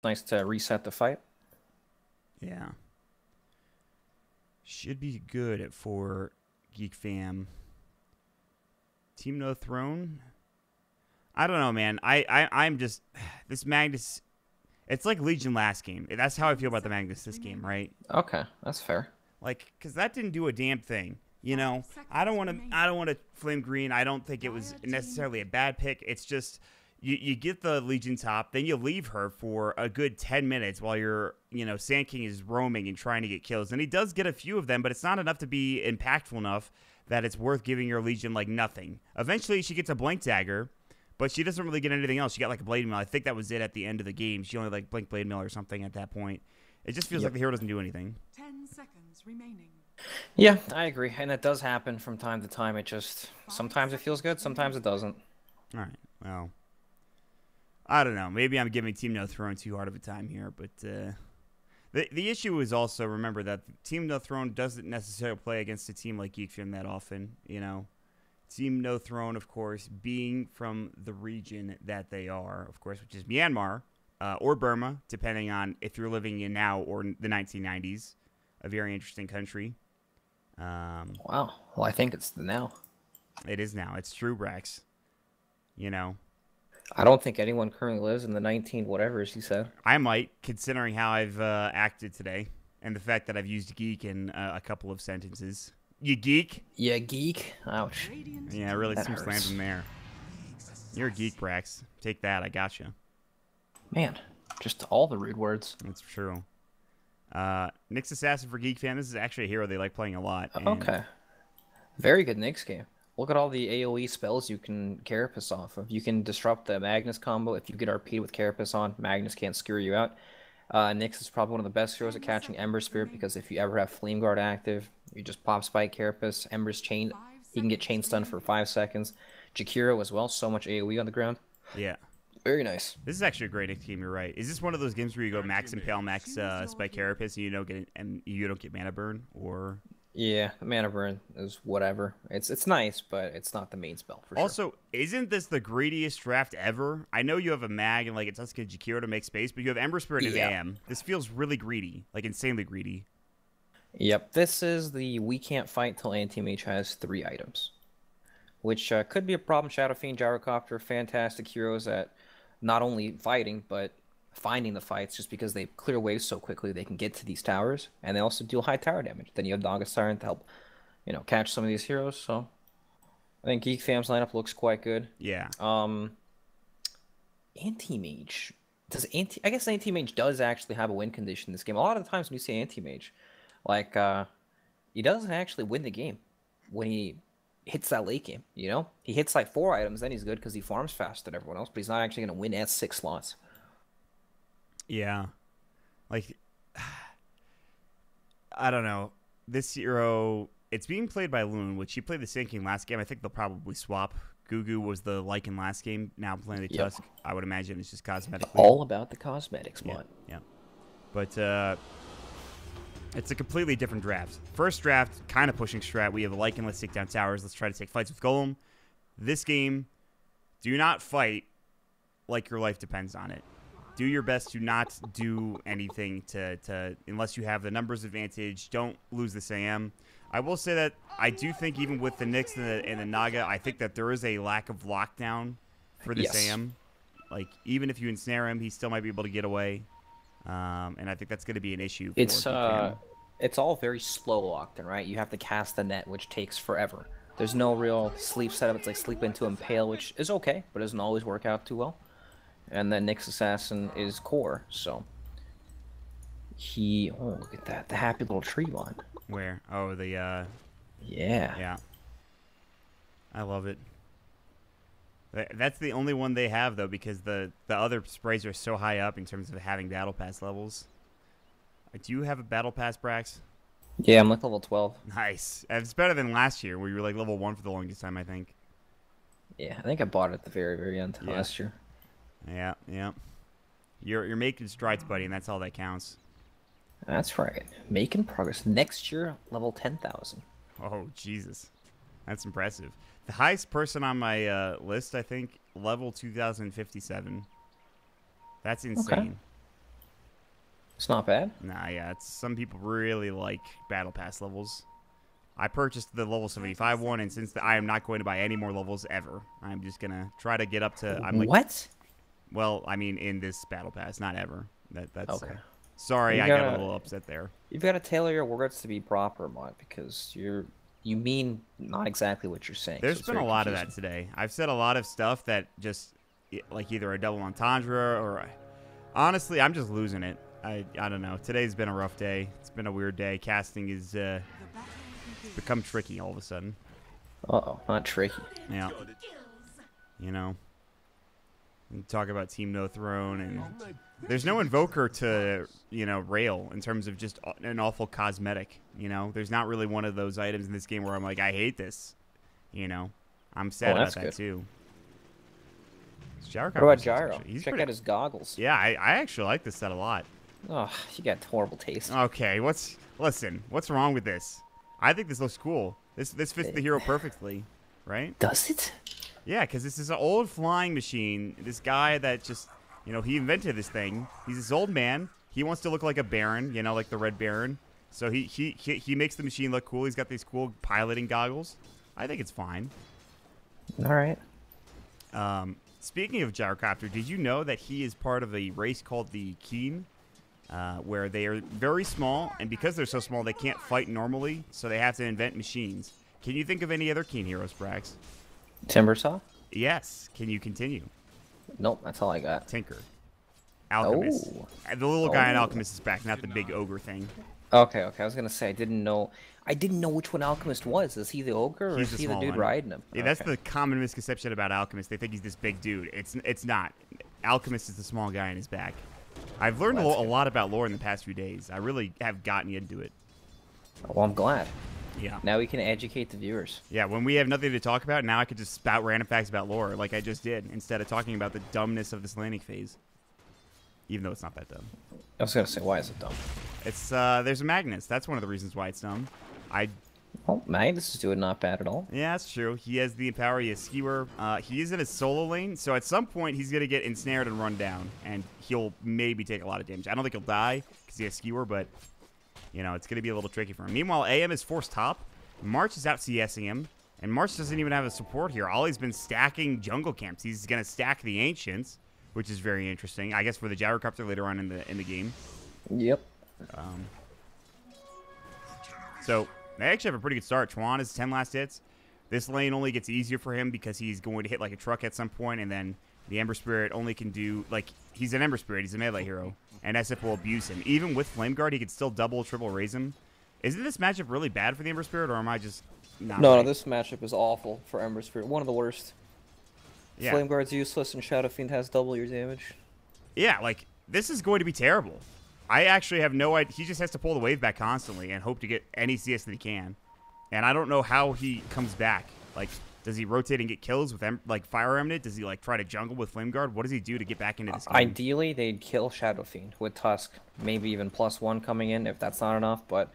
Nice to reset the fight. Yeah. Should be good for Geek Fam. Team No Throne? I don't know, man. I'm just this Magnus. It's like Legion last game. That's how I feel about the Magnus this game, right? Okay, that's fair. Like, cause that didn't do a damn thing. You know, I don't want to. I don't want to flame green. I don't think it was necessarily a bad pick. It's just you get the Legion top, then you leave her for a good 10 minutes while Sand King is roaming and trying to get kills, and he does get a few of them, but it's not enough to be impactful enough that it's worth giving your Legion like nothing. Eventually, she gets a blink dagger. But she doesn't really get anything else. She got like a blade mill. I think that was it at the end of the game. She only like blink blade mill or something at that point. It just feels like the hero doesn't do anything. 10 seconds remaining. Yeah, I agree. And that does happen from time to time. It just, sometimes it feels good, sometimes it doesn't. All right. Well, I don't know. Maybe I'm giving Team No Throne too hard of a time here. But the issue is also, remember that Team No Throne doesn't necessarily play against a team like Geek Fam that often, Team No Throne, of course, being from the region that they are, of course, which is Myanmar or Burma, depending on if you're living in now or the 1990s. A very interesting country. Wow. Well, I think it's the now. It is now. It's true, Brax. I don't think anyone currently lives in the 19 whatever, as you said. I might, considering how I've acted today and the fact that I've used geek in a couple of sentences. You geek? Yeah, geek. Ouch. Yeah, really That some hurts. slams in there. You're a geek, Brax. Take that. I gotcha. Man, just all the rude words. That's true. Nyx Assassin for Geek Fan. This is actually a hero they like playing a lot. Okay. Very good Nyx game. Look at all the AoE spells you can Carapace off of. You can disrupt the Magnus combo. If you get RP with Carapace on, Magnus can't screw you out. Nyx is probably one of the best heroes at catching Ember Spirit because if you ever have Flame Guard active, you just pop Spike Carapace, Ember's chain. He can get chain stunned for 5 seconds. Jakiro as well, so much AoE on the ground. Yeah. Very nice. This is actually a great game. You're right. Is this one of those games where you go max Impale, max Spike Carapace, and you don't get mana burn, or? Yeah, mana burn is whatever. It's nice, but it's not the main spell for sure. Also, isn't this the greediest draft ever? I know you have a mag and like it's Tuska Jakiro to make space, but you have Ember Spirit and AM. This feels really greedy, like insanely greedy. Yep, this is the we can't fight till Anti-Mage has 3 items, which could be a problem. Shadow Fiend, Gyrocopter, fantastic heroes at not only fighting, but finding the fights just because they clear waves so quickly they can get to these towers, and they also deal high tower damage. Then you have Naga Siren to help, catch some of these heroes, so I think Geek Fam's lineup looks quite good. Yeah. Anti-Mage. I guess Anti-Mage does actually have a win condition in this game. A lot of the times when you say Anti-Mage, like, he doesn't actually win the game when he hits that late game, He hits like 4 items, then he's good because he farms faster than everyone else, but he's not actually going to win at 6 slots. Yeah. Like, I don't know. This hero, it's being played by Loon, which he played the Sand King last game. I think they'll probably swap. Gugu was the Lycan last game. Now playing the Tusk. I would imagine it's just cosmetic. All about the cosmetics, man. Yeah. But it's a completely different draft. First draft, kind of pushing strat. We have a Lycan. Let's take down towers. Let's try to take fights with Golem. This game, do not fight like your life depends on it. Do your best to not do anything to unless you have the numbers advantage. Don't lose this AM. I will say that I do think even with the Nyx and the Naga, I think that there is a lack of lockdown for this AM. Like, even if you ensnare him, he still might be able to get away. And I think that's going to be an issue. It's all very slow locked in, right? You have to cast the net, which takes forever. There's no real sleep setup. It's like sleep into Impale, which is okay, but doesn't always work out too well. And then Nyx Assassin is core, so look at that, the happy little tree one. Where? Oh, the Yeah. Yeah. I love it. That's the only one they have though, because the other sprays are so high up in terms of having battle pass levels. Do you have a battle pass, Brax? Yeah, I'm like level 12. Nice. It's better than last year where you were like level 1 for the longest time, I think. Yeah, I think I bought it at the very, very end last year. Yeah. You're making strides, buddy, and that's all that counts. That's right. Making progress. Next year, level 10,000. Oh, Jesus. That's impressive. The highest person on my list, I think, level 2057. That's insane. It's not bad. Nah, yeah, some people really like Battle Pass levels. I purchased the level 75 one, and since I am not going to buy any more levels ever, I'm just gonna try to get up to. I'm like, What? well, I mean, in this Battle Pass, not ever. That's Okay. sorry, You I got a gotta little upset there. you've got to tailor your words to be proper, Mod, because you mean not exactly what you're saying. There's so it's been a very lot of confusing. that today. I've said a lot of stuff that just like either a double entendre or honestly, I'm just losing it. I don't know. Today's been a rough day. It's been a weird day. Casting is become tricky all of a sudden. Uh-oh, not tricky. Yeah. You know. You talk about Team No Throne, and there's no Invoker to, rail in terms of just an awful cosmetic. There's not really one of those items in this game where I'm like, I hate this. I'm sad about that too. What about Gyro? Check out his goggles. Yeah, I actually like this set a lot. Oh, you got horrible taste. Okay, listen, what's wrong with this? I think this looks cool. This fits the hero perfectly, right? Does it? Yeah, because this is an old flying machine. This guy that just, he invented this thing. He's this old man. He wants to look like a Baron, like the Red Baron. So he makes the machine look cool. He's got these cool piloting goggles. I think it's fine. All right. Speaking of gyrocopter, did you know that he is part of a race called the Keen, where they are very small, and because they're so small, they can't fight normally, so they have to invent machines. Can you think of any other Keen heroes, Brax? Timbersaw? Yes. Can you continue? Nope, that's all I got. Tinker. Alchemist. Oh. The little guy in Alchemist is back, not the big ogre thing. Okay. I was gonna say I didn't know which one Alchemist was. Is he the ogre or He's is the he the small dude one. riding him? Yeah, that's the common misconception about Alchemist. They think he's this big dude. It's not. Alchemist is the small guy in his back. I've learned a lot about lore in the past few days. I really have gotten into it. Well, I'm glad. Yeah. Now we can educate the viewers. Yeah, when we have nothing to talk about, now I could just spout random facts about lore like I just did, instead of talking about the dumbness of this landing phase. Even though it's not that dumb. I was gonna say, why is it dumb? It's there's a Magnus. That's one of the reasons why it's dumb. Oh, Magnus is doing not bad at all. Yeah, that's true. He has the Empower, he has Skewer. He is in a solo lane, so at some point he's going to get ensnared and run down, and he'll maybe take a lot of damage. I don't think he'll die because he has Skewer, but, it's going to be a little tricky for him. Meanwhile, AM is forced top. March is out CSing him, and March doesn't even have a support here. Ollie's been stacking jungle camps. He's going to stack the Ancients, which is very interesting, I guess, for the Gyrocopter later on in the game. Yep. So they actually have a pretty good start. Chuan is 10 last hits. This lane only gets easier for him because he's going to hit like a truck at some point, and then the Ember Spirit only can do, he's an Ember Spirit. He's a melee hero, and SF will abuse him. Even with Flame Guard, he can still double, triple raise him. Isn't this matchup really bad for the Ember Spirit, or am I just not No, right? this matchup is awful for Ember Spirit. One of the worst. Yeah. Flame Guard's useless, and Shadow Fiend has double your damage. Yeah, this is going to be terrible. I actually have no idea. He just has to pull the wave back constantly and hope to get any CS that he can. And I don't know how he comes back. Does he rotate and get kills with Fire Eminent? Does he try to jungle with Flame Guard? What does he do to get back into this game? Ideally, they'd kill Shadow Fiend with Tusk. Maybe even +1 coming in if that's not enough. But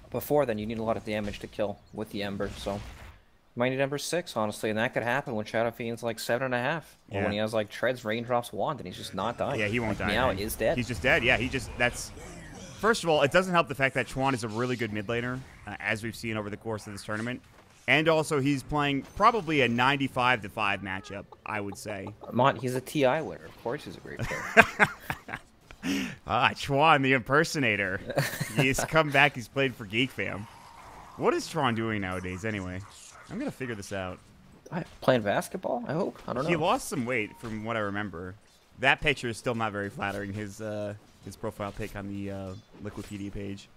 before then, you need a lot of damage to kill with the Ember. So you might need Ember 6, honestly. And that could happen when Shadow Fiend's 7.5. Or Yeah. when he has Treads, Raindrops, Wand, and he's just not dying. Yeah, he won't die. Meow man. is dead. He's just dead. Yeah, that's... First of all, it doesn't help the fact that Chuan is a really good mid laner, as we've seen over the course of this tournament. And also, he's playing probably a 95-5 matchup, I would say. He's a TI winner. Of course he's a great player. Chuan, the impersonator. He's come back. He's played for Geek fam. What is Chuan doing nowadays, anyway? I'm going to figure this out. Playing basketball, I hope. I don't know. He lost some weight, from what I remember. That picture is still not very flattering, his profile pic on the Liquipedia page.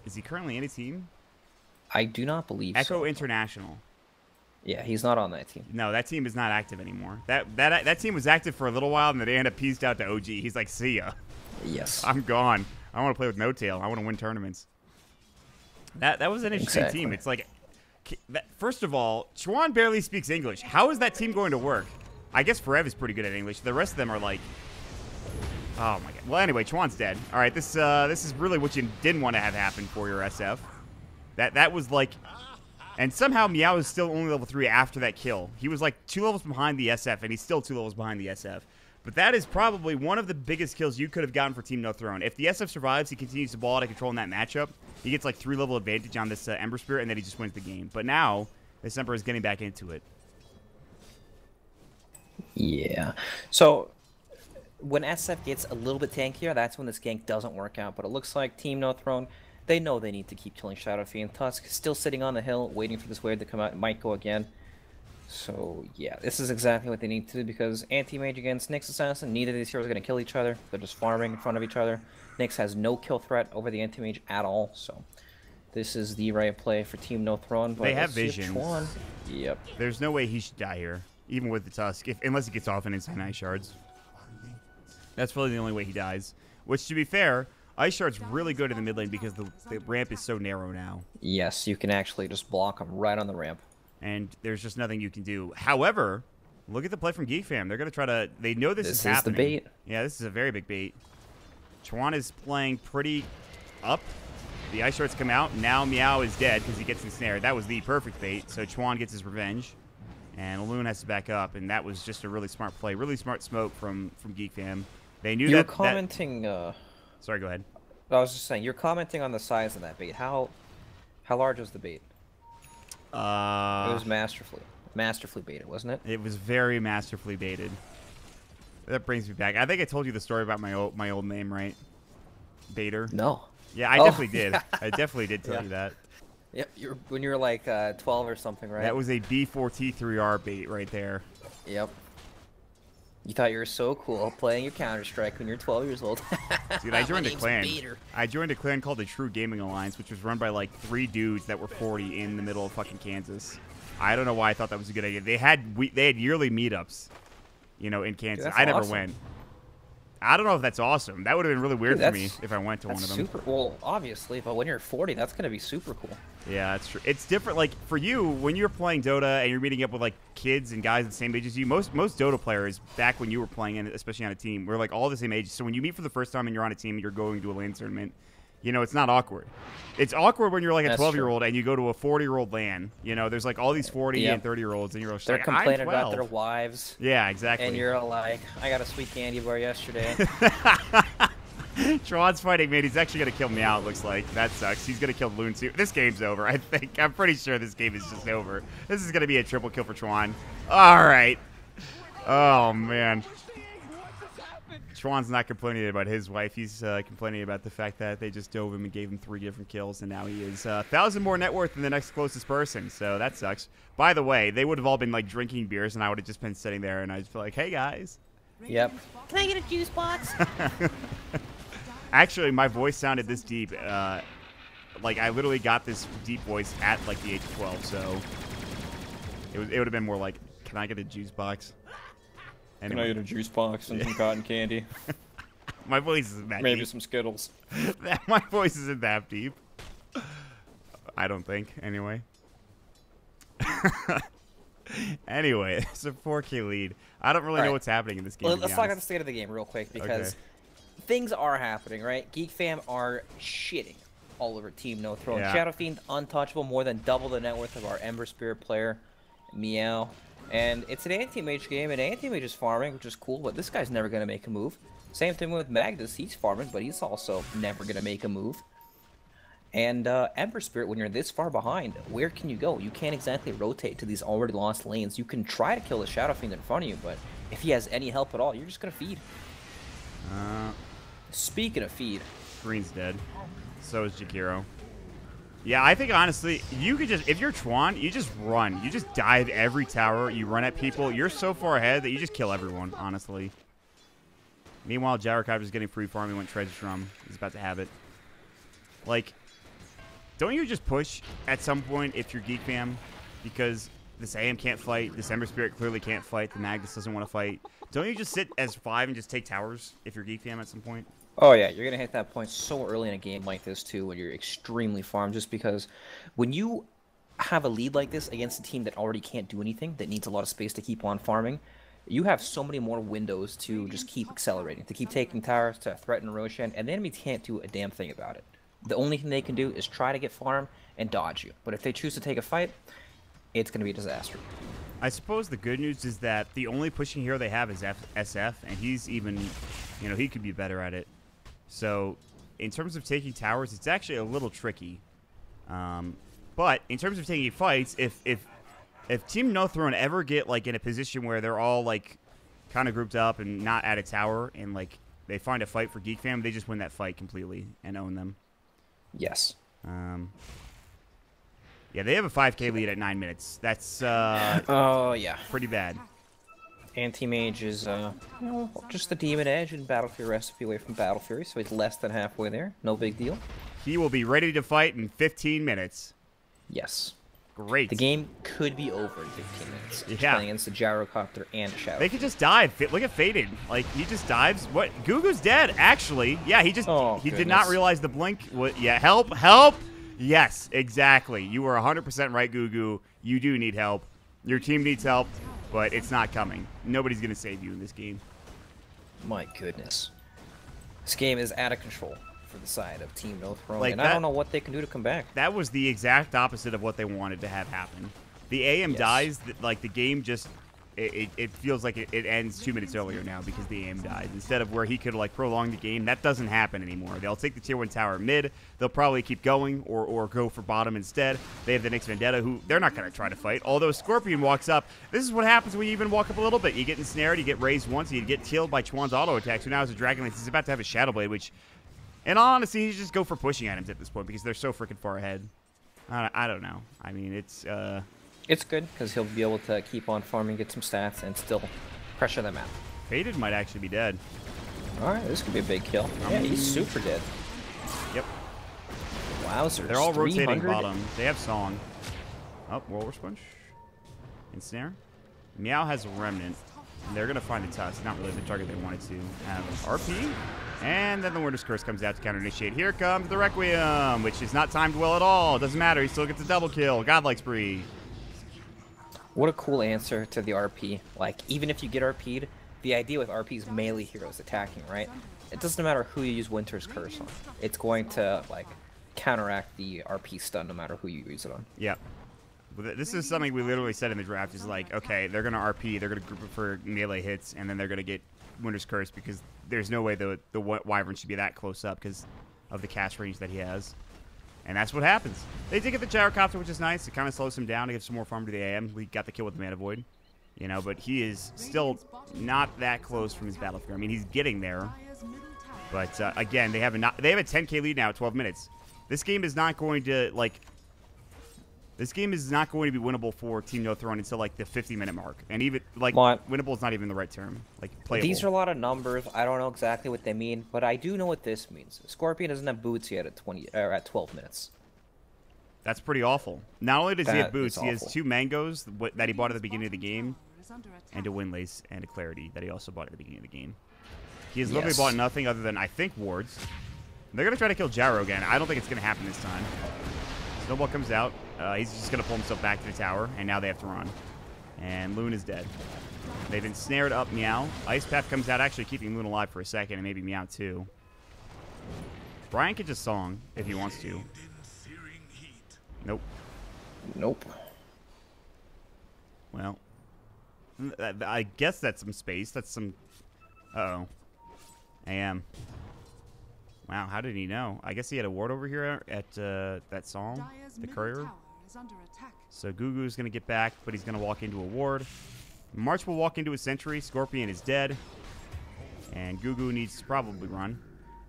Is he currently in a team? I do not believe Echo so. International. Yeah, he's not on that team. No, that team is not active anymore. That team was active for a little while, and then they ended up pieced out to OG. He's like, see ya. Yes. I'm gone. I want to play with No Tail. I want to win tournaments. That was an interesting team. It's first of all, Chuan barely speaks English. How is that team going to work? I guess Forev is pretty good at English. The rest of them are oh my god. Well, anyway, Chuan's dead. All right, this is really what you didn't want to have happen for your SF. That was and somehow Meow is still only level 3 after that kill. He was 2 levels behind the SF, and he's still 2 levels behind the SF. But that is probably one of the biggest kills you could have gotten for Team No Throne. If the SF survives, he continues to ball out of control in that matchup. He gets like 3-level advantage on this Ember Spirit, and then he just wins the game. But now, this Ember is getting back into it. Yeah. So, when SF gets a little bit tankier, that's when this gank doesn't work out. But it looks like Team No Throne, they know they need to keep killing Shadow Fiend. Tusk still sitting on the hill, waiting for this wave to come out. It might go again. So, yeah, this is exactly what they need to do, because Anti-Mage against Nyx Assassin, neither of these heroes are going to kill each other. They're just farming in front of each other. Nyx has no kill threat over the Anti-Mage at all, so this is the right play for Team No Throne. But they have visions. Yep. There's no way he should die here, even with the Tusk, unless he gets off in inside Ice Shards. That's really the only way he dies. Which, to be fair, Ice Shard's really good in the mid lane because the ramp is so narrow now. Yes, you can actually just block him right on the ramp. And there's just nothing you can do. However, look at the play from Geek Fam. They're going to try to... They know this is happening. This is the bait. Yeah, this is a very big bait. Chuan is playing pretty up. The Ice Shards come out. Now Meow is dead because he gets ensnared. That was the perfect bait. So Chuan gets his revenge. And Loon has to back up. And that was just a really smart play. Really smart smoke from Geek Fam. They knew you that... were commenting... Sorry, go ahead. I was just saying, you're commenting on the size of that bait. How large was the bait? It was masterfully baited, wasn't it? It was very masterfully baited. That brings me back. I think I told you the story about my old name, right? Baiter. No. Yeah, I definitely did. Yeah. I definitely did tell you that. Yep, when you were like 12 or something, right? That was a B4T3R bait right there. Yep. You thought you were so cool playing your Counter-Strike when you're 12 years old. Dude, I joined a clan. I joined a clan called the True Gaming Alliance, which was run by like 3 dudes that were 40 in the middle of fucking Kansas. I don't know why I thought that was a good idea. They had yearly meetups, you know, in Kansas. Dude, I never awesome. went. I don't know if that's awesome. That would have been really weird for me if I went to one of them. Super. Well, obviously, but when you're 40, that's gonna be super cool. Yeah, that's true. It's different. Like for you, when you're playing Dota and you're meeting up with like kids and guys the same age as you, most Dota players back when you were playing, especially on a team, were like all the same age. So when you meet for the first time and you're on a team and you're going to a LAN tournament, you know, it's not awkward. It's awkward when you're like a 12-year-old and you go to a 40-year-old LAN. You know, there's like all these 40 and 30-year-olds, and you're just they're like, complaining I'm 12. about their wives. Yeah, exactly. And you're like, I got a sweet candy bar yesterday. Tron's fighting, man. He's actually going to kill me out, looks like. That sucks. He's going to kill Loon too. This game's over, I think. I'm pretty sure this game is just over. This is going to be a triple kill for Tron. All right. Oh, man. Schwann's not complaining about his wife. He's complaining about the fact that they just dove him and gave him 3 different kills, and now he is 1,000 more net worth than the next closest person, so that sucks. By the way, they would have all been like drinking beers, and I would have just been sitting there, and I'd just be like, hey, guys. Yep. Can I get a juice box? Actually, my voice sounded this deep. Like, I literally got this deep voice at like the age of 12, so it would have been more like, can I get a juice box? Anyway. Can I get a juice box and some cotton candy? My voice isn't that deep. Maybe some Skittles. My voice isn't that deep. I don't think, anyway. Anyway, it's a 4K lead. I don't really know what's happening in this game. Let's talk about the state of the game real quick, because things are happening, right? Geek Fam are shitting all over Team No Throne. Yeah. Shadow Fiend untouchable, more than double the net worth of our Ember Spirit player, Meow. And it's an anti-mage game, and anti-mage is farming, which is cool, but this guy's never going to make a move. Same thing with Magnus. He's farming, but he's also never going to make a move. And Ember Spirit, when you're this far behind, where can you go? You can't exactly rotate to these already lost lanes. You can try to kill the Shadow Fiend in front of you, but if he has any help at all, you're just going to feed. Speaking of feed. Green's dead. So is Jakiro. Yeah, I think, honestly, you could just, if you're Chuan, you just run. You just dive every tower. You run at people. You're so far ahead that you just kill everyone, honestly. Meanwhile, Gyrocopter's getting free farm. He went Treasure Drum. He's about to have it. Like, don't you just push at some point if you're Geek Fam? Because this AM can't fight. This Ember Spirit clearly can't fight. The Magnus doesn't want to fight. Don't you just sit as 5 and just take towers if you're Geek Fam at some point? Oh yeah, you're gonna hit that point so early in a game like this too, when you're extremely farmed. Just because when you have a lead like this against a team that already can't do anything, that needs a lot of space to keep on farming, you have so many more windows to just keep accelerating, to keep taking towers, to threaten Roshan, and the enemy can't do a damn thing about it. The only thing they can do is try to get farm and dodge you. But if they choose to take a fight, it's gonna be a disaster. I suppose the good news is that the only pushing hero they have is SF, and he's even, you know, he could be better at it. So, in terms of taking towers, it's actually a little tricky. But in terms of taking fights, if Team No Throne ever get like in a position where they're all like kind of grouped up and not at a tower, and like they find a fight for Geek Fam, they just win that fight completely and own them. Yes. Yeah, they have a 5K lead at 9 minutes. That's Oh yeah. pretty bad. Anti-Mage is you know, just the Demon Edge and Battle Fury recipe away from Battle Fury, so he's less than halfway there. No big deal. He will be ready to fight in 15 minutes. Yes. Great. The game could be over in 15 minutes. Yeah. Playing against the Gyrocopter and Shadow. They could just dive. Look at Faded. Like, he just dives. What? Gugu's dead, actually. Yeah, he just he did not realize the blink. Yeah, help, help. Yes, exactly. You were 100% right, Gugu. You do need help. Your team needs help, but it's not coming. Nobody's going to save you in this game. My goodness. This game is out of control for the side of Team No Throne, Like and that, I don't know what they can do to come back. That was the exact opposite of what they wanted to have happen. The AM dies, like the game just, it feels like it ends 2 minutes earlier now because the AM dies. Instead of where he could like prolong the game, that doesn't happen anymore. They'll take the tier 1 tower mid, they'll probably keep going or go for bottom instead. They have the next Vendetta who, they're not going to try to fight. Although Scorpion walks up, this is what happens when you even walk up a little bit. You get ensnared, you get raised once, you get killed by Chuan's auto attack. So now as a Dragon Lance, he's about to have a Shadow Blade, which, in all honesty, you just go for pushing items at this point because they're so freaking far ahead. I don't know. I mean, it's good because he'll be able to keep on farming, get some stats, and still pressure them out. Faded might actually be dead. Alright, this could be a big kill. Yeah, he's super dead. Yep. Wowzers. They're all rotating 300? bottom. They have Song. Oh, Whirlwind Sponge. Ensnare. Meow has a Remnant. And they're going to find a Tusk. Not really the target they wanted to have. RP. And then the Winter's Curse comes out to counter-initiate. Here comes the Requiem, which is not timed well at all. Doesn't matter. He still gets a double kill. Godlike Spree. What a cool answer to the RP. Like, even if you get RP'd, the idea with RP is melee heroes attacking, right? It doesn't matter who you use Winter's Curse on. It's going to, like, counteract the RP stun no matter who you use it on. Yep. This is something we literally said in the draft is like, okay, they're going to RP, they're going to group it for melee hits, and then they're going to get Winter's Curse because there's no way the Wyvern should be that close up because of the cast range that he has. And that's what happens. They did get the Gyrocopter, which is nice. It kind of slows him down to give some more farm to the AM. We got the kill with the Mana Void. You know, but he is still not that close from his battlefield. I mean, he's getting there. But, again, they have a 10K lead now at 12 minutes. This game is not going to, like... This game is not going to be winnable for Team No Throne until, like, the 50-minute mark. And even, like, winnable is not even the right term. Like, playable. These are a lot of numbers. I don't know exactly what they mean, but I do know what this means. Scorpion doesn't have boots yet at 12 minutes. That's pretty awful. Not only does he have boots, he has awful. 2 mangoes that he bought at the beginning of the game, and a Windlace and a Clarity that he also bought at the beginning of the game. He has literally bought nothing other than, I think, wards. They're going to try to kill Gyro again. I don't think it's going to happen this time. Snowball comes out. He's just going to pull himself back to the tower, and now they have to run. And Loon is dead. They've ensnared up Meow. Ice Path comes out, actually keeping Loon alive for a second, and maybe Meow too. Brian could just Song if he wants to. Nope. Nope. Well, I guess that's some space. That's some... Uh-oh. AM. Wow, how did he know? I guess he had a ward over here at that Psalm, the courier. So Gugu's going to get back, but he's going to walk into a ward. March will walk into a sentry. Scorpion is dead. And Gugu needs to probably run.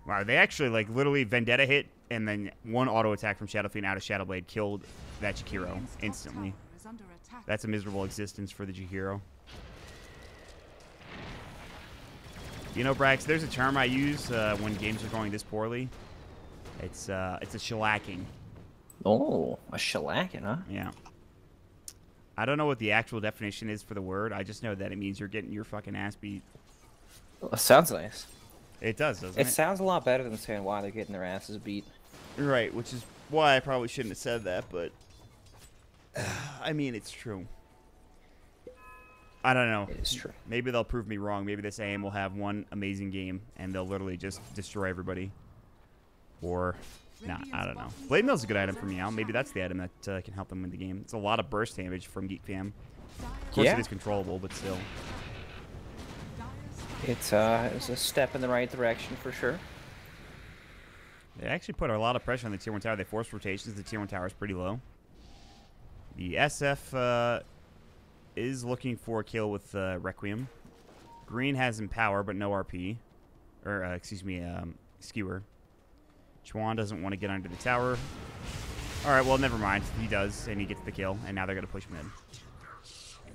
Wow, they actually, like, literally Vendetta hit, and then one auto attack from Shadow Fiend out of Shadow Blade killed that Jakiro instantly. That's a miserable existence for the Jakiro. You know, Brax, there's a term I use when games are going this poorly. It's a shellacking. Oh, a shellacking, huh? Yeah. I don't know what the actual definition is for the word. I just know that it means you're getting your fucking ass beat. Well, it sounds nice. It does, doesn't it? It sounds a lot better than saying why they're getting their asses beat. Right, which is why I probably shouldn't have said that, but... I mean, it's true. I don't know. It is true. Maybe they'll prove me wrong. Maybe this AM will have one amazing game, and they'll literally just destroy everybody. Or... Nah, I don't know. Blade Mail's a good item for Meow. Maybe that's the item that can help them win the game. It's a lot of burst damage from Geek Fam. Of course, Yeah. it is controllable, but still. It's a step in the right direction for sure. They actually put a lot of pressure on the Tier 1 tower. They forced rotations. The Tier 1 tower is pretty low. The SF is looking for a kill with Requiem. Green has Empower, but no RP. Or, excuse me, Skewer. Chuan doesn't want to get under the tower. Alright, well, never mind. He does, and he gets the kill. And now they're going to push mid.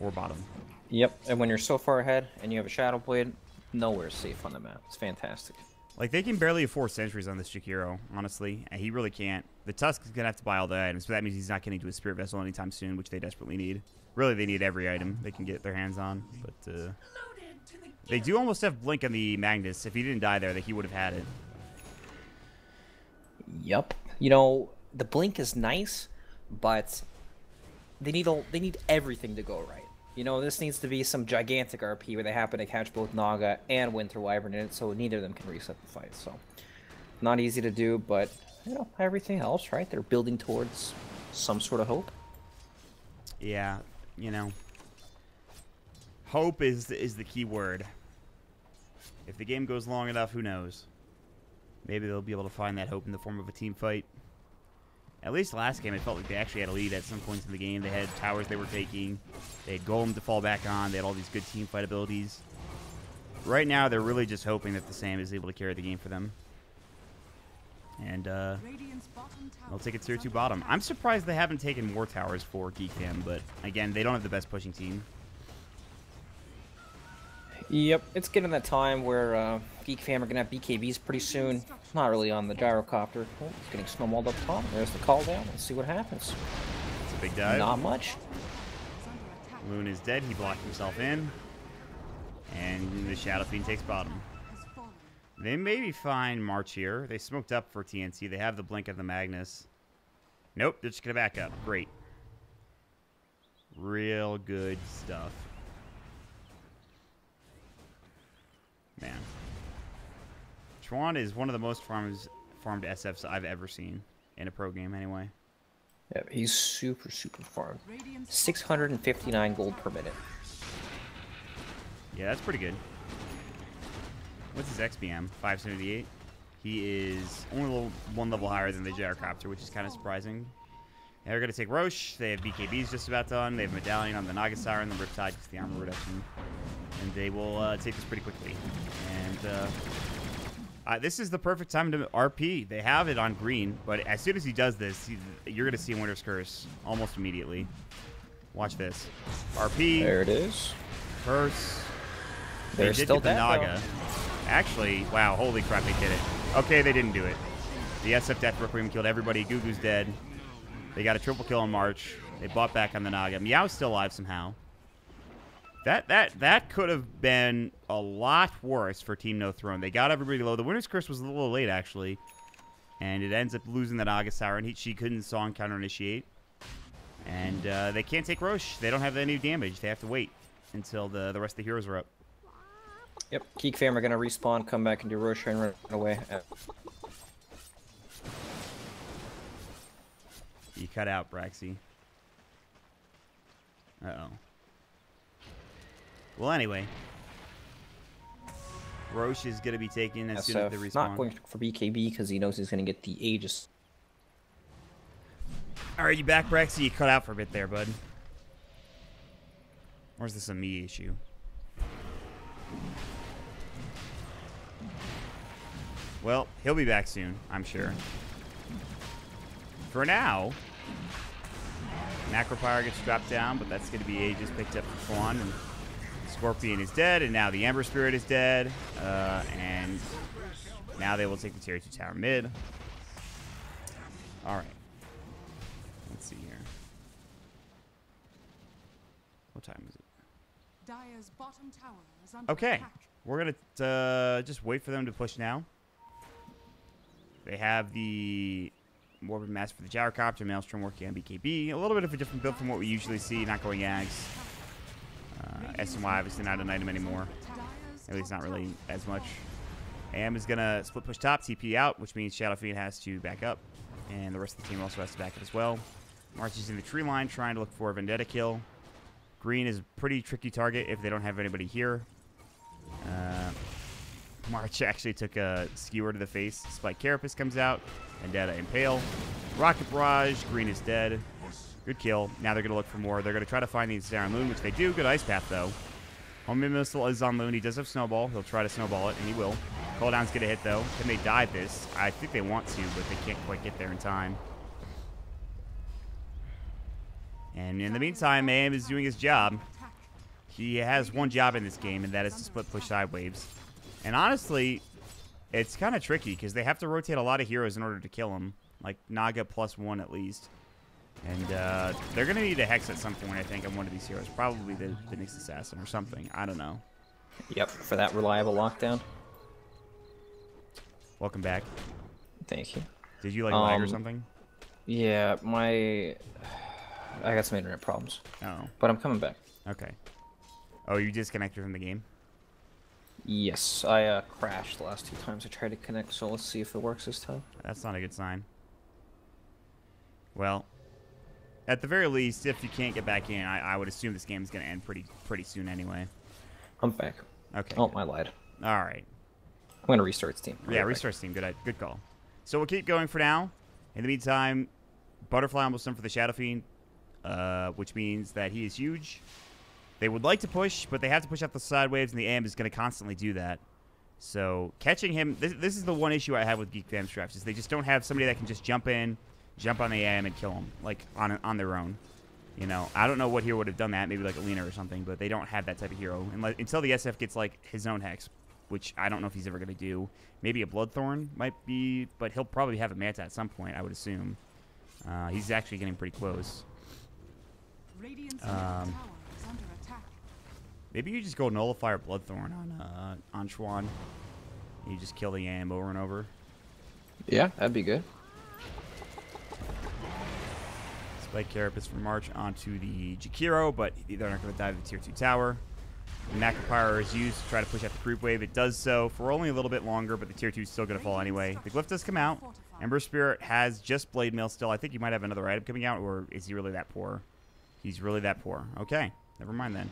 Or bottom. Yep, and when you're so far ahead and you have a Shadow Blade, nowhere's safe on the map. It's fantastic. Like, they can barely afford sentries on this Jakiro, honestly. And he really can't. The Tusk is going to have to buy all the items, but that means he's not getting to a Spirit Vessel anytime soon, which they desperately need. Really, they need every item they can get their hands on. But, they do almost have Blink on the Magnus. If he didn't die there, that he would have had it. Yep. You know, the Blink is nice, but they need everything to go right. You know, this needs to be some gigantic RP where they happen to catch both Naga and Winter Wyvern in it, so neither of them can reset the fight. So, not easy to do, but, you know, everything else, right? They're building towards some sort of hope. Yeah, you know. Hope is the key word. If the game goes long enough, who knows? Maybe they'll be able to find that hope in the form of a team fight. At least last game, it felt like they actually had a lead at some points in the game. They had towers they were taking. They had Golem to fall back on. They had all these good team fight abilities. Right now, they're really just hoping that the SAM is able to carry the game for them. And they'll take it tier 2 bottom. I'm surprised they haven't taken more towers for Geek Fam, but again, they don't have the best pushing team. Yep, it's getting that time where Geek Fam are going to have BKBs pretty soon. Not really on the gyrocopter. Oh, it's getting snowballed up top. There's the call down. Let's see what happens. It's a big dive. Not much. Loon is dead. He blocked himself in. And the Shadow Fiend takes bottom. They maybe find March here. They smoked up for TNT. They have the blink of the Magnus. Nope, they're just going to back up. Great. Real good stuff. Man. Chuan is one of the most farmed SFs I've ever seen. In a pro game, anyway. Yeah, he's super farmed. 659 gold per minute. Yeah, that's pretty good. What's his XPM? 578. He is only one level higher than the Gyrocopter, which is kind of surprising. And they're going to take Roche. They have BKBs just about done. They have Medallion on the Naga Siren, the Riptide, just the armor reduction. And they will take this pretty quickly. And this is the perfect time to RP. They have it on green, but as soon as he does this, you're going to see Winter's Curse almost immediately. Watch this. RP. There it is. Curse. They're still the dead, Naga. though. Actually, wow, holy crap, they did it. Okay, they didn't do it. The SF Death Requiem killed everybody. Gugu's dead. They got a triple kill on March. They bought back on the Naga. Meow's still alive somehow. That could have been a lot worse for Team No Throne. They got everybody low. The Winter's Curse was a little late, actually. And it ends up losing the Naga Siren. She couldn't Song Counter Initiate. And they can't take Roche. They don't have any damage. They have to wait until the rest of the heroes are up. Yep, Geek Fam are going to respawn, come back and do Roche and run away. You cut out, Braxy. Uh-oh. Well, anyway. Roche is going to be taken as soon as they respawn. Not going for BKB because he knows he's going to get the Aegis. Alright, you back, Braxy? You cut out for a bit there, bud. Or is this a me issue? Well, he'll be back soon, I'm sure. For now, Macropyre gets dropped down, but that's going to be Aegis picked up for Swan, and Scorpion is dead, and now the Ember Spirit is dead, and now they will take the Tier 2 tower mid. Alright. Let's see here. What time is it? Dire's bottom tower is under Okay. attack. We're going to just wait for them to push now. They have the Morbid Mass for the Gyrocopter, Maelstrom working on BKB. A little bit of a different build from what we usually see, not going Yags. SNY obviously not an item anymore. At least not really as much. Am is going to split push top, TP out, which means Shadow Fiend has to back up. And the rest of the team also has to back up as well. March is in the tree line trying to look for a Vendetta kill. Green is a pretty tricky target if they don't have anybody here. March actually took a skewer to the face. Spike Carapace comes out. Vendetta Impale. Rocket Barrage. Green is dead. Good kill. Now they're going to look for more. They're going to try to find the Ensnare Loon, which they do. Good Ice Path, though. Homing Missile is on Loon. He does have Snowball. He'll try to Snowball it, and he will. Cooldown's going to hit, though. Can they dive this? I think they want to, but they can't quite get there in time. And in the meantime, AM is doing his job. He has one job in this game, and that is to split push side waves. And honestly, it's kind of tricky because they have to rotate a lot of heroes in order to kill him. Like Naga +1 at least. And they're going to need a Hex at some point, I think, on one of these heroes. Probably the Nyx Assassin or something. I don't know. Yep, for that reliable lockdown. Welcome back. Thank you. Did you, like, lag or something? Yeah, I got some internet problems. Oh. But I'm coming back. Okay. Oh, you disconnected from the game? Yes, I crashed the last 2 times I tried to connect, so let's see if it works this time. That's not a good sign. Well, at the very least, if you can't get back in, I would assume this game is going to end pretty soon anyway. I'm back. Okay. Oh, I lied. All right. I'm going to restart Steam. Yeah, restart Steam. Good call. So we'll keep going for now. In the meantime, Butterfly almost done for the Shadow Fiend, which means that he is huge. They would like to push, but they have to push out the side waves, and the AM is going to constantly do that. So catching him, this is the one issue I have with Geek Fam Straps, is they just don't have somebody that can just jump in, jump on the AM, and kill him, like, on their own. You know, I don't know what hero would have done that, maybe like Alina or something, but they don't have that type of hero until the SF gets, like, his own Hex, which I don't know if he's ever going to do. Maybe a Bloodthorn might be, but he'll probably have a Manta at some point, I would assume. He's actually getting pretty close. Maybe you just go Nullifier Bloodthorn on Chuan. You just kill the AM over and over. Yeah, that'd be good. Spike Carapace from March onto the Jakiro, but they're not going to dive the tier 2 tower. The Macropyre is used to try to push out the creep wave. It does so for only a little bit longer, but the tier 2 is still going to fall anyway. The Glyph does come out. Ember Spirit has just Blade Mail still. I think he might have another item coming out, or is he really that poor? He's really that poor. Okay, never mind then.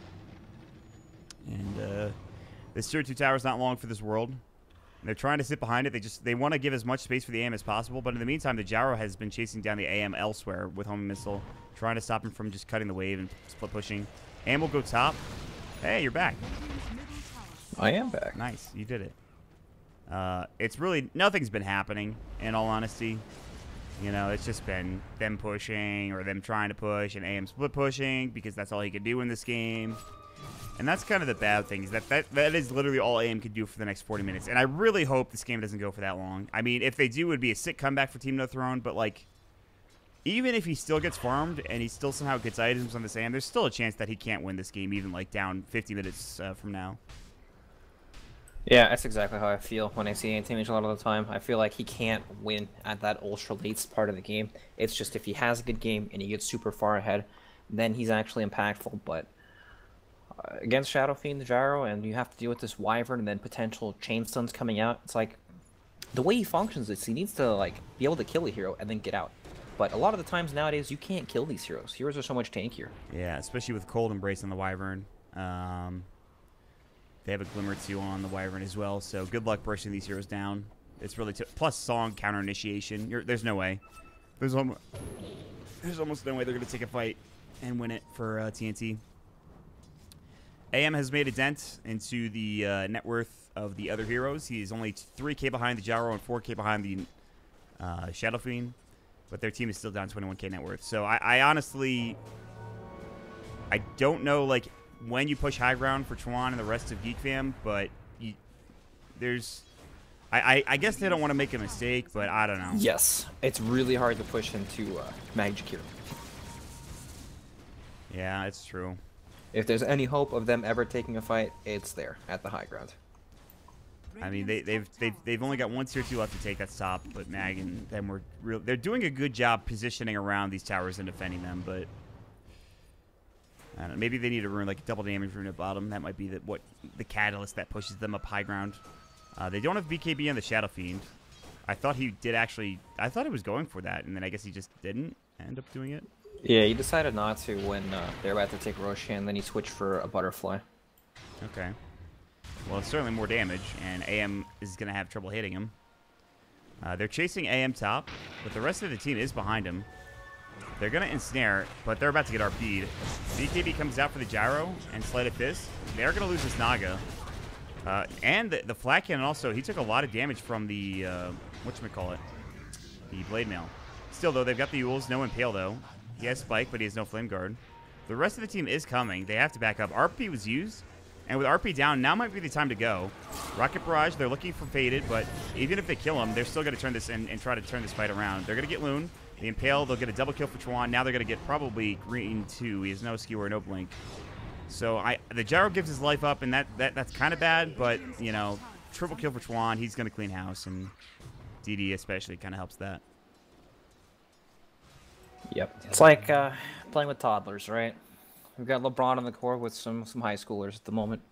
And this tier 2 tower is not long for this world. They're trying to sit behind it. They want to give as much space for the AM as possible, but in the meantime, the Gyro has been chasing down the AM elsewhere with Homing Missile, trying to stop him from just cutting the wave and split pushing. AM will go top. Hey, you're back. I am back. Nice, you did it. It's really, nothing's been happening, in all honesty. You know, it's just been them pushing or them trying to push and AM split pushing because that's all he could do in this game. And that's kind of the bad thing, is that is literally all AM can do for the next 40 minutes. And I really hope this game doesn't go for that long. I mean, if they do, it would be a sick comeback for Team No Throne, but, like, even if he still gets farmed and he still somehow gets items on this AM, there's still a chance that he can't win this game, even, like, down 50 minutes from now. Yeah, that's exactly how I feel when I see Anti-Mage a lot of the time. I feel like he can't win at that ultra late part of the game. It's just if he has a good game and he gets super far ahead, then he's actually impactful, but against Shadow Fiend, the Gyro, and you have to deal with this Wyvern and then potential chain stuns coming out. It's like, the way he functions is he needs to, like, be able to kill a hero and then get out. But a lot of the times nowadays, you can't kill these heroes. Heroes are so much tankier. Yeah, especially with Cold Embrace on the Wyvern. They have a Glimmer 2 on the Wyvern as well, so good luck bursting these heroes down. It's really plus Song counter initiation. There's no way. There's almost no way they're going to take a fight and win it for TNT. AM has made a dent into the net worth of the other heroes. He's only 3k behind the Gyro and 4k behind the Shadow Fiend, but their team is still down 21k net worth. So I honestly, I don't know, like, when you push high ground for Chuan and the rest of Geek Fam, but I guess they don't want to make a mistake, but I don't know. Yes, it's really hard to push into Manjean. Yeah, it's true. If there's any hope of them ever taking a fight, it's there at the high ground. I mean, they've only got one tier 2 left to take. That's top, but Mag and them were real. They're doing a good job positioning around these towers and defending them, but I don't know, maybe they need to ruin like a double damage rune at bottom. That might be the catalyst that pushes them up high ground. They don't have BKB on the Shadow Fiend. I thought he did actually. I thought he was going for that, and then I guess he just didn't end up doing it. Yeah, he decided not to when they were about to take Roshan, then he switched for a butterfly. Okay. Well, it's certainly more damage, and AM is going to have trouble hitting him. They're chasing AM top, but the rest of the team is behind him. They're going to ensnare, but they're about to get RP'd. BKB comes out for the gyro and Sleight of Fist. They're going to lose this Naga. And the flat cannon also, he took a lot of damage from the, whatchamacallit, the blade mail. Still, though, they've got the Yules, no Impale, though. He has Spike, but he has no Flame Guard. The rest of the team is coming. They have to back up. RP was used, and with RP down, now might be the time to go. Rocket Barrage, they're looking for Faded, but even if they kill him, they're still going to turn this and try to turn this fight around. They're going to get Loon. The Impale, they'll get a double kill for Chuan. Now they're going to get probably Green 2. He has no Skewer, no Blink. So the Gyro gives his life up, and that's kind of bad, but, you know, triple kill for Chuan. He's going to clean house, and DD especially kind of helps that. Yep. It's like playing with toddlers, right? We've got LeBron on the court with some high schoolers at the moment.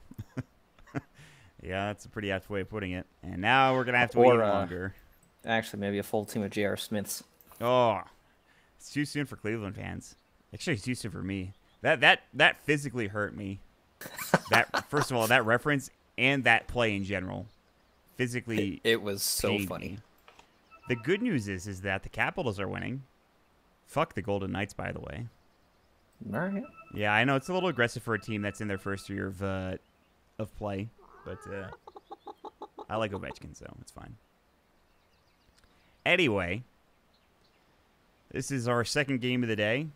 Yeah, that's a pretty apt way of putting it. And now we're going to have to wait longer. Actually, maybe a full team of J.R. Smiths. Oh, it's too soon for Cleveland fans. Actually, it's too soon for me. That physically hurt me. First of all, that reference and that play in general. Physically, it was so funny. Me. The good news is that the Capitals are winning. Fuck the Golden Knights, by the way. All right. Yeah, I know it's a little aggressive for a team that's in their first year of play, but I like Ovechkin, so it's fine. Anyway, this is our second game of the day.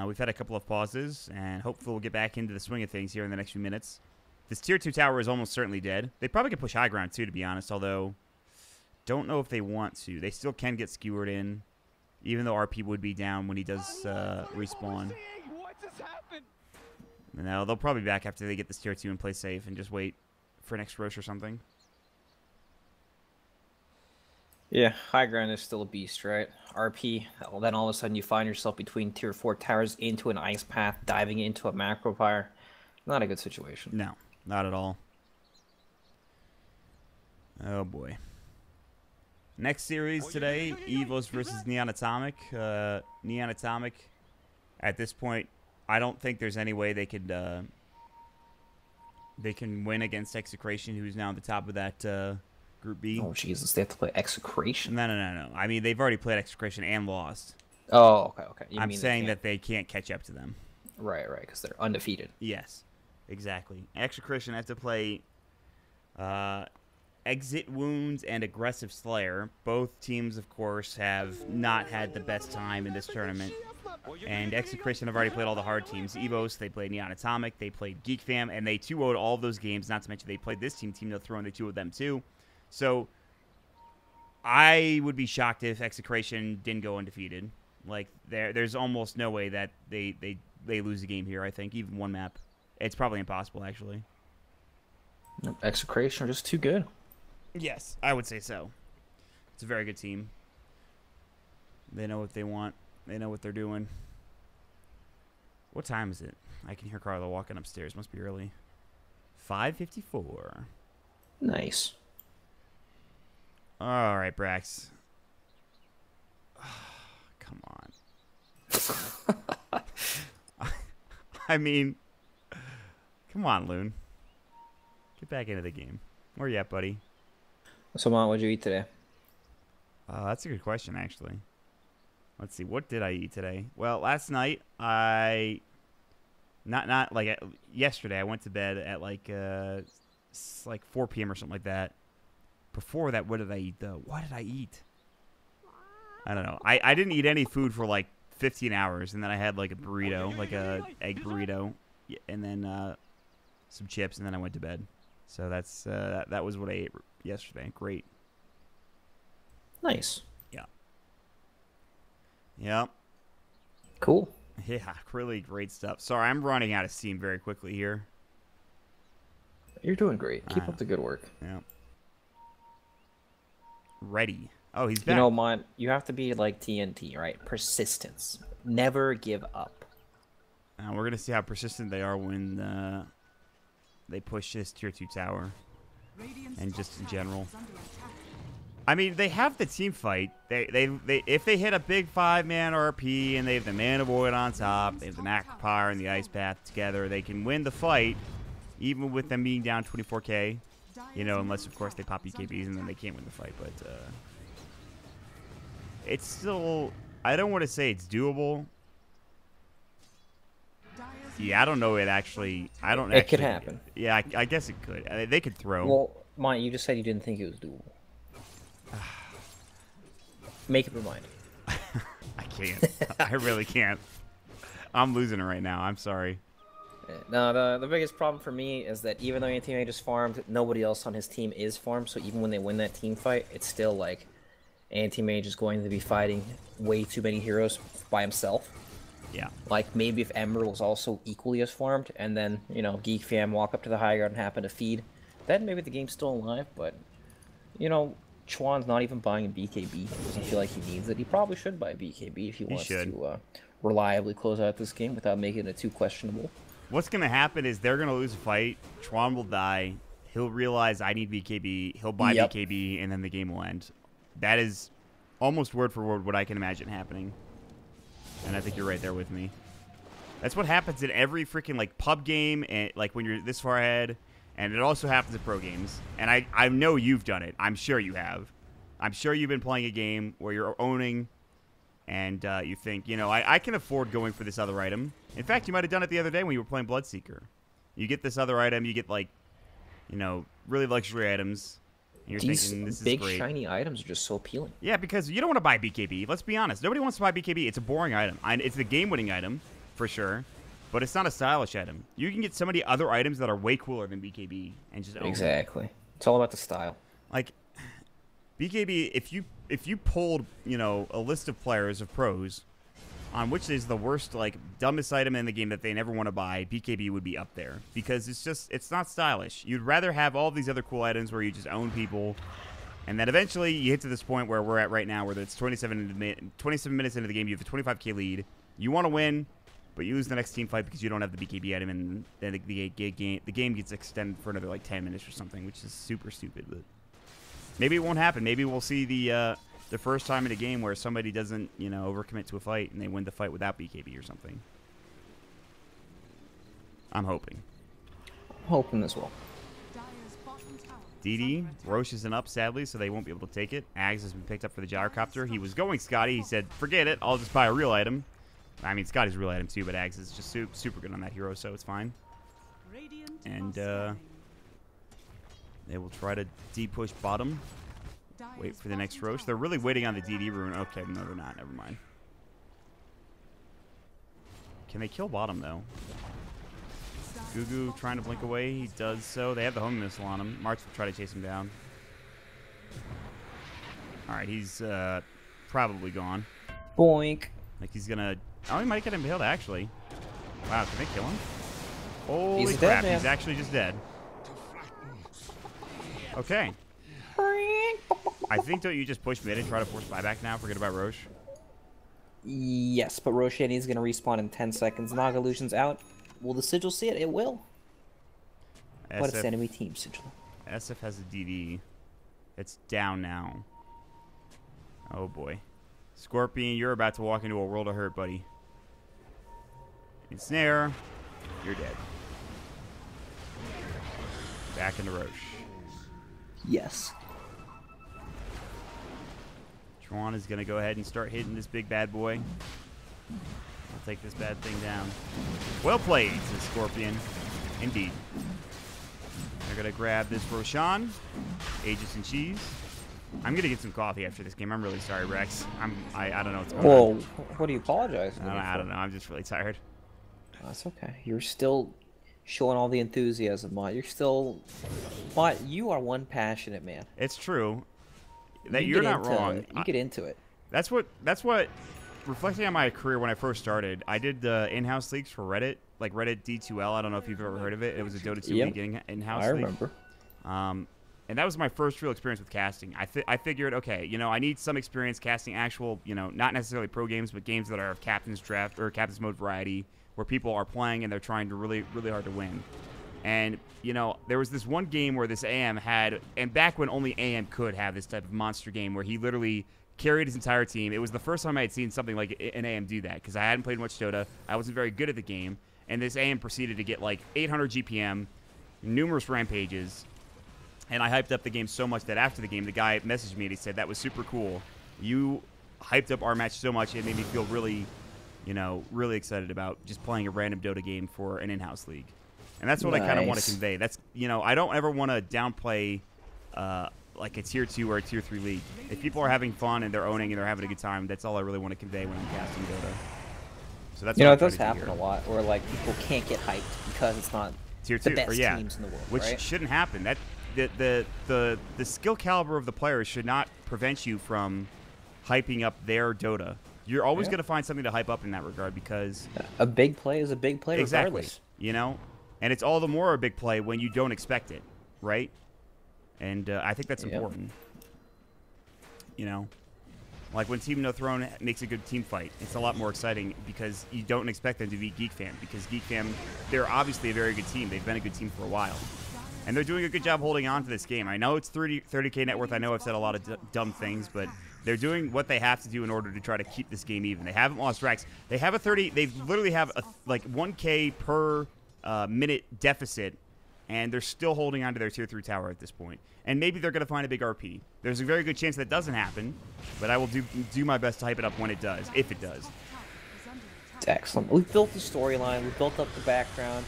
We've had a couple of pauses, and hopefully we'll get back into the swing of things here in the next few minutes. This Tier 2 tower is almost certainly dead. They probably could push high ground, too, to be honest, although don't know if they want to. They still can get skewered in. Even though RP would be down when he does respawn. No, they'll probably back after they get this tier 2 and play safe and just wait for next Roche or something. Yeah, high ground is still a beast, right? RP, then all of a sudden you find yourself between tier 4 towers into an ice path, diving into a macro fire. Not a good situation. No, not at all. Oh boy. Next series today, Evos versus Neon Atomic. Neon Atomic, at this point, I don't think there's any way they could they can win against Execration, who's now at the top of that Group B. Oh, Jesus, they have to play Execration? No. I mean, they've already played Execration and lost. Oh, okay. I'm saying that they can't catch up to them. Right, because they're undefeated. Yes, exactly. Execration has to play Exit Wounds and Aggressive Slayer. Both teams, of course, have not had the best time in this tournament. And Execration have already played all the hard teams. Evos, they played Neon Atomic, they played Geek Fam, and they 2-0'd all of those games, not to mention they played this team to throw into 2 of them too. So I would be shocked if Execration didn't go undefeated. Like, there's almost no way that they lose a game here, I think, even one map. It's probably impossible, actually. Execration are just too good. Yes, I would say so. It's a very good team. They know what they want. They know what they're doing. What time is it? I can hear Carla walking upstairs. Must be early. 5:54. Nice. All right, Brax. Come on. I mean, come on, Loon. Get back into the game. Where you at, buddy? So, Mom, what'd you eat today? That's a good question, actually. Let's see. What did I eat today? Well, last night not like yesterday. I went to bed at like 4 p.m. or something like that. Before that, what did I eat though? What did I eat? I don't know. I didn't eat any food for like 15 hours, and then I had like a burrito, like a egg burrito, and then some chips, and then I went to bed. So that's that was what I ate yesterday. Great. Nice. Yeah. Yep. Cool. Yeah, really great stuff. Sorry, I'm running out of steam very quickly here. You're doing great. Keep up the good work. Yeah. Ready. Oh, he's back. You know, Mon, you have to be like TNT, right? Persistence. Never give up. We're going to see how persistent they are when they push this tier 2 tower. And just in general. I mean, they have the team fight. They if they hit a big 5-man RP and they have the Mana Void on top, they have the Macropyre and the Ice Path together, they can win the fight, even with them being down 24k. You know, unless of course they pop BKBs and then they can't win the fight. But it's still, I don't want to say it's doable. Yeah, I don't know. It could happen. Yeah, I guess it could. They could throw. Well, Mike, you just said you didn't think it was doable. Make up your mind. I can't. I really can't. I'm losing it right now. I'm sorry. No, the biggest problem for me is that even though Anti-Mage is farmed, nobody else on his team is farmed. So even when they win that team fight, it's still like Anti-Mage is going to be fighting way too many heroes by himself. Yeah. Like maybe if Ember was also equally as farmed, and then Geek fam walk up to the high ground and happen to feed, then maybe the game's still alive. But Chuan's not even buying a BKB. He doesn't feel like he needs it. He probably should buy a BKB if he wants to reliably close out this game without making it too questionable. What's going to happen is they're going to lose a fight. Chuan will die. He'll realize I need BKB. He'll buy BKB, and then the game will end. That is almost word for word what I can imagine happening. And I think you're right there with me. That's what happens in every freaking pub game, and like when you're this far ahead. And it also happens in pro games. And I know you've done it. I'm sure you have. I'm sure you've been playing a game where you're owning and you think, I can afford going for this other item. In fact, you might have done it the other day when you were playing Bloodseeker. You get this other item. You get, really luxury items. And you're thinking, this is great. Big, shiny items are just so appealing. Yeah, because you don't want to buy BKB. Let's be honest. Nobody wants to buy BKB. It's a boring item. It's the game-winning item, for sure. But it's not a stylish item. You can get so many other items that are way cooler than BKB and just own Exactly. It's all about the style. Like BKB, if you pulled, a list of players of pros on which is the worst, dumbest item in the game that they never want to buy, BKB would be up there because it's not stylish. You'd rather have all these other cool items where you just own people, and then eventually you hit to this point where we're at right now, where it's 27 minutes into the game, you have a 25k lead, you want to win. But you lose the next team fight because you don't have the BKB item, and then the game gets extended for another 10 minutes or something, which is super stupid. But maybe it won't happen. Maybe we'll see the first time in a game where somebody doesn't overcommit to a fight and they win the fight without BKB or something. I'm hoping. I'm hoping as well. DD, Roche isn't up sadly, so they won't be able to take it. Ags has been picked up for the gyrocopter. He was going Scotty. He said, "Forget it. I'll just buy a real item." I mean, Scotty's a real item too, but Ags is just super good on that hero, so it's fine. And they will try to D-push bottom. Wait for the next Roche. They're really waiting on the DD rune. Okay, no, they're not. Never mind. Can they kill bottom, though? Gugu trying to blink away. He does so. They have the homing missile on him. March will try to chase him down. All right, he's probably gone. Boink. Like he's going to... Oh, he might get impaled, actually. Wow, can they kill him? Holy He's crap, dead, he's actually just dead. Okay. I think, don't you just push mid and try to force buyback now? Forget about Roche? Yes, but Roshan is going to respawn in 10 seconds. Naga Illusion's out. Will the Sigil see it? It will. But it's enemy team Sigil. SF has a DD. It's down now. Oh, boy. Scorpion, you're about to walk into a world of hurt, buddy. Ensnare, you're dead. Back into Roche. Yes. Chuan is going to go ahead and start hitting this big bad boy. I'll take this bad thing down. Well played, says Scorpion. Indeed. They're going to grab this Roshan. Aegis and cheese. I'm going to get some coffee after this game. I'm really sorry, Rex. I don't know what's going on. Whoa, what do you apologize? I don't know. I'm just really tired. That's okay. You're still showing all the enthusiasm, Mott. You're still... Mott, you are one passionate man. It's true. That you're not wrong. You get into it. That's what... Reflecting on my career when I first started, I did in-house leagues for Reddit, like Reddit D2L. I don't know if you've ever heard of it. It was a Dota 2 league in-house league. I remember. And that was my first real experience with casting. I figured, okay, I need some experience casting actual, not necessarily pro games, but games that are captain's draft or captain's mode variety, where people are playing and they're trying to really, really hard to win. And, you know, there was this one game where this AM had, and back when only AM could have this type of monster game where he literally carried his entire team. It was the first time I had seen something like an AM do that because I hadn't played much Dota. I wasn't very good at the game. And this AM proceeded to get like 800 GPM, numerous rampages. And I hyped up the game so much that after the game, the guy messaged me and he said, that was super cool. You hyped up our match so much, it made me feel really, you know, really excited about just playing a random Dota game for an in-house league. And that's what I kind of want to convey. That's, you know, I don't ever want to downplay like a tier 2 or a tier 3 league. If people are having fun and they're owning and they're having a good time, that's all I really want to convey when I'm casting Dota. So that's, you know, it does happen a lot where like people can't get hyped because it's not tier 2 the best or, yeah, teams in the world, which right? shouldn't happen. That the skill caliber of the players should not prevent you from hyping up their Dota. You're always going to find something to hype up in that regard because a big play is a big play regardless. You know? And it's all the more a big play when you don't expect it, right? And I think that's important. You know? Like when Team No Throne makes a good team fight, it's a lot more exciting because you don't expect them to beat Geek Fam. Because Geek Fam, they're obviously a very good team. They've been a good team for a while. And they're doing a good job holding on to this game. I know it's 30K net worth. I know I've said a lot of dumb things, but they're doing what they have to do in order to try to keep this game even. They haven't lost racks. They have a 30. They literally have a, like 1K per minute deficit, and they're still holding on to their tier 3 tower at this point. And maybe they're going to find a big RP. There's a very good chance that doesn't happen, but I will do my best to hype it up when it does, if it does. It's excellent. We've built the storyline. We've built up the background.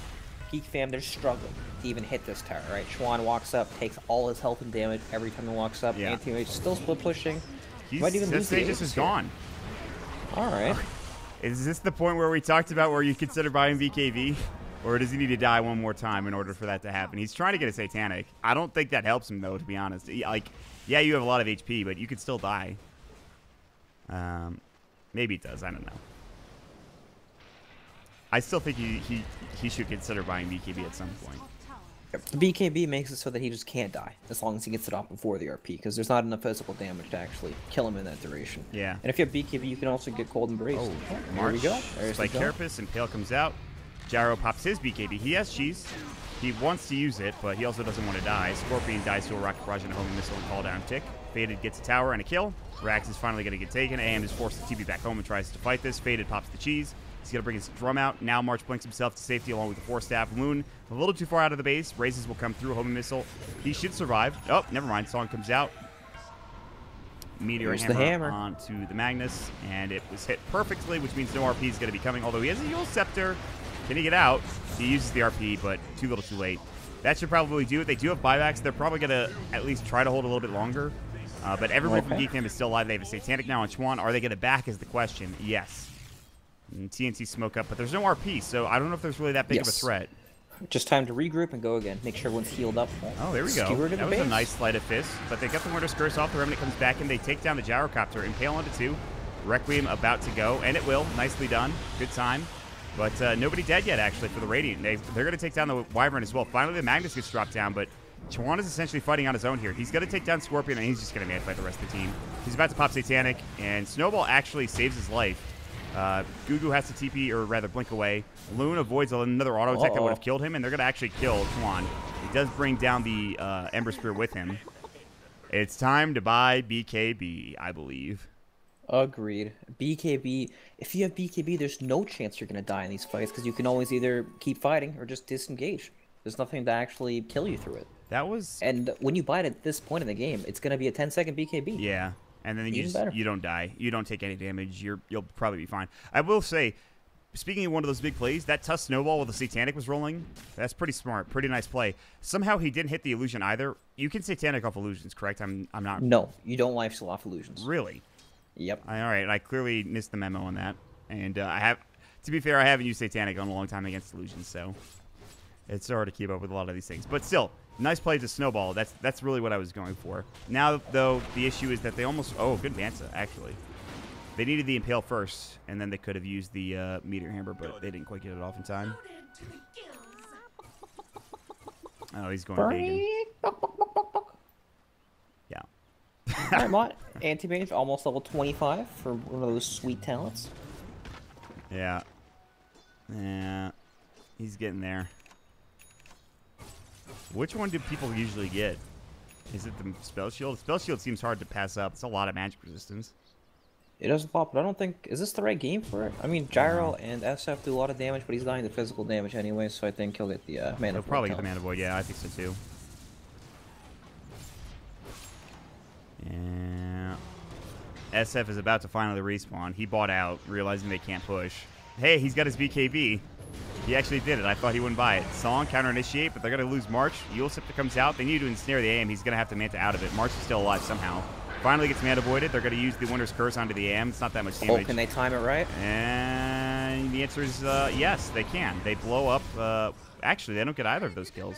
Geek Fam, they're struggling to even hit this tower, right? Schwan walks up, takes all his health and damage every time he walks up. Yeah. Anti-Mage still split pushing. Might even lose the Aegis is gone. All right. Is this the point where we talked about where you consider buying BKB? Or does he need to die one more time in order for that to happen? He's trying to get a Satanic. I don't think that helps him, though, to be honest. Like, yeah, you have a lot of HP, but you could still die. Maybe it does. I don't know. I still think he should consider buying BKB at some point. The BKB makes it so that he just can't die as long as he gets it off before the RP, because there's not enough physical damage to actually kill him in that duration. Yeah. And if you have BKB, you can also get Cold Embrace. Oh, there we go. There's like Carapace, and Pale comes out. Gyro pops his BKB. He has cheese. He wants to use it, but he also doesn't want to die. Scorpion dies to a rocket barrage and a homing missile and call down tick. Faded gets a tower and a kill. Rax is finally going to get taken. AM is forced to TP back home and tries to fight this. Faded pops the cheese. He's going to bring his drum out. Now March blinks himself to safety along with the Force Staff. Loon a little too far out of the base. Razes will come through. Homing missile. He should survive. Oh, never mind. Song comes out. Meteor hammer onto the Magnus, and it was hit perfectly, which means no RP is going to be coming, although he has a Yule Scepter. Can he get out? He uses the RP, but too little too late. That should probably do it. They do have buybacks. They're probably going to at least try to hold a little bit longer. But everybody from Geek Fam is still alive. They have a Satanic now on Schwan. Are they going to back is the question. Yes. And TNT smoke up, but there's no RP, so I don't know if there's really that big of a threat. Just time to regroup and go again. Make sure everyone's healed up. Oh, there we go. That was a nice sleight of fist, but they got the Winter's Curse off. The Remnant comes back, and they take down the Gyrocopter. Impale onto 2. Requiem about to go, and it will. Nicely done. Good time. But nobody dead yet, actually, for the Radiant. They're going to take down the Wyvern as well. Finally, the Magnus gets dropped down, but Chuan is essentially fighting on his own here. He's going to take down Scorpion, and he's just going to man fight the rest of the team. He's about to pop Satanic, and Snowball actually saves his life. Gugu has to TP, or rather blink away. Loon avoids another auto attack that would have killed him, and they're going to actually kill Chuan. He does bring down the Ember Spear with him. It's time to buy BKB, I believe. Agreed. BKB, if you have BKB, there's no chance you're going to die in these fights, because you can always either keep fighting or just disengage. There's nothing to actually kill you through it. That was... And when you buy it at this point in the game, it's going to be a 10-second BKB. Yeah. And then you don't die. You don't take any damage. You'll probably be fine. I will say, speaking of one of those big plays, that Tusk Snowball with the Satanic was rolling, that's pretty smart. Pretty nice play. Somehow he didn't hit the illusion either. You can Satanic off illusions, correct? I'm not... No, you don't lifesteal off illusions. Really? Yep. All right. I clearly missed the memo on that. And I have... To be fair, I haven't used Satanic in a long time against illusions, so... It's hard to keep up with a lot of these things. But still... Nice play to Snowball. That's really what I was going for. Now, though, the issue is that they almost... Oh, good Vansa, actually. They needed the Impale first, and then they could have used the Meteor Hammer, but they didn't quite get it off in time. Oh, he's going vegan. Yeah. Alright, Mott. Anti-Mage, almost level 25 for one of those sweet talents. Yeah. Yeah. He's getting there. Which one do people usually get? Is it the Spell Shield? Spell Shield seems hard to pass up. It's a lot of magic resistance. It does a lot, but I don't think... Is this the right game for it? I mean, Gyro and SF do a lot of damage, but he's dying to physical damage anyway, so I think he'll get the Mana He'll Void. probably get the Mana Void. Yeah, I think so too. Yeah. SF is about to finally respawn. He bought out, realizing they can't push. Hey, he's got his BKB. He actually did it. I thought he wouldn't buy it. Song, counter initiate, but they're going to lose March. Eulsipter comes out. They need to ensnare the AM. He's going to have to Manta out of it. March is still alive somehow. Finally gets Mana Voided. They're going to use the Winter's Curse onto the AM. It's not that much damage. Oh, can they time it right? And the answer is yes, they can. They blow up. Actually, they don't get either of those kills.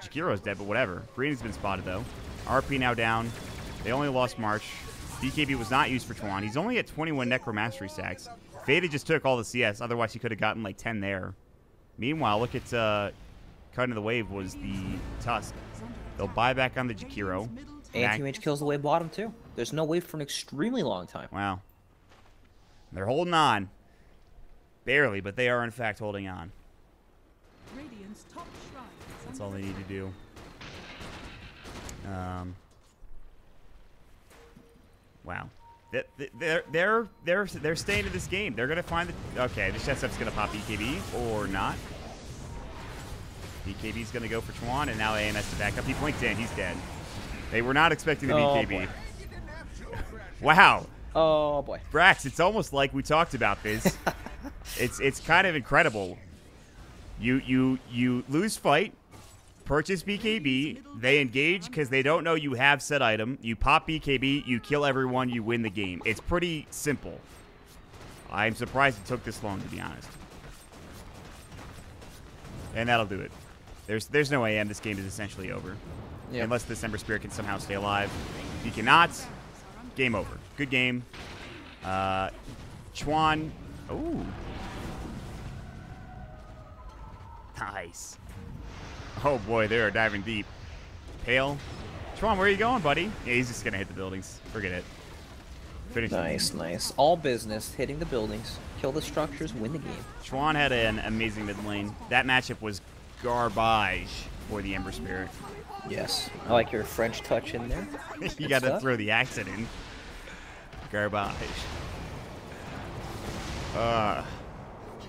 Jakiro's dead, but whatever. Green's been spotted, though. RP now down. They only lost March. BKB was not used for Chuan. He's only at 21 Necromastery stacks. Faded just took all the CS. Otherwise, he could have gotten like 10 there. Meanwhile, look at Cutting the Wave was the Tusk. They'll buy back on the Jakiro. Anti-mage kills the wave bottom, too. There's no wave for an extremely long time. Wow. They're holding on. Barely, but they are, in fact, holding on. That's all they need to do. Wow. They're staying in this game. They're gonna find the... Okay, this SF's gonna pop BKB or not. BKB's gonna go for Chuan, and now AM has to back up. He blinked in. He's dead. They were not expecting the BKB. Boy. Wow. Oh boy. Brax, it's almost like we talked about this. It's kind of incredible. You lose fight. Purchase BKB, they engage because they don't know you have said item. You pop BKB, you kill everyone, you win the game. It's pretty simple. I'm surprised it took this long, to be honest. And that'll do it. There's no AM. This game is essentially over. Yep. Unless the December Spirit can somehow stay alive. If he cannot, game over. Good game. Chuan. Ooh. Nice. Oh boy, they are diving deep. Pale. Chuan, where are you going, buddy? Yeah, he's just gonna hit the buildings. Forget it. Finish nice, nice. All business, hitting the buildings, kill the structures, win the game. Chuan had an amazing mid lane. That matchup was garbage for the Ember Spirit. Yes. I like your French touch in there. You gotta throw the accent in. Garbage.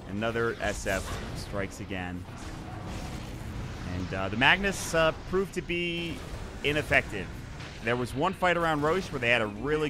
Another SF strikes again. And the Magnus proved to be ineffective. There was one fight around Roche where they had a really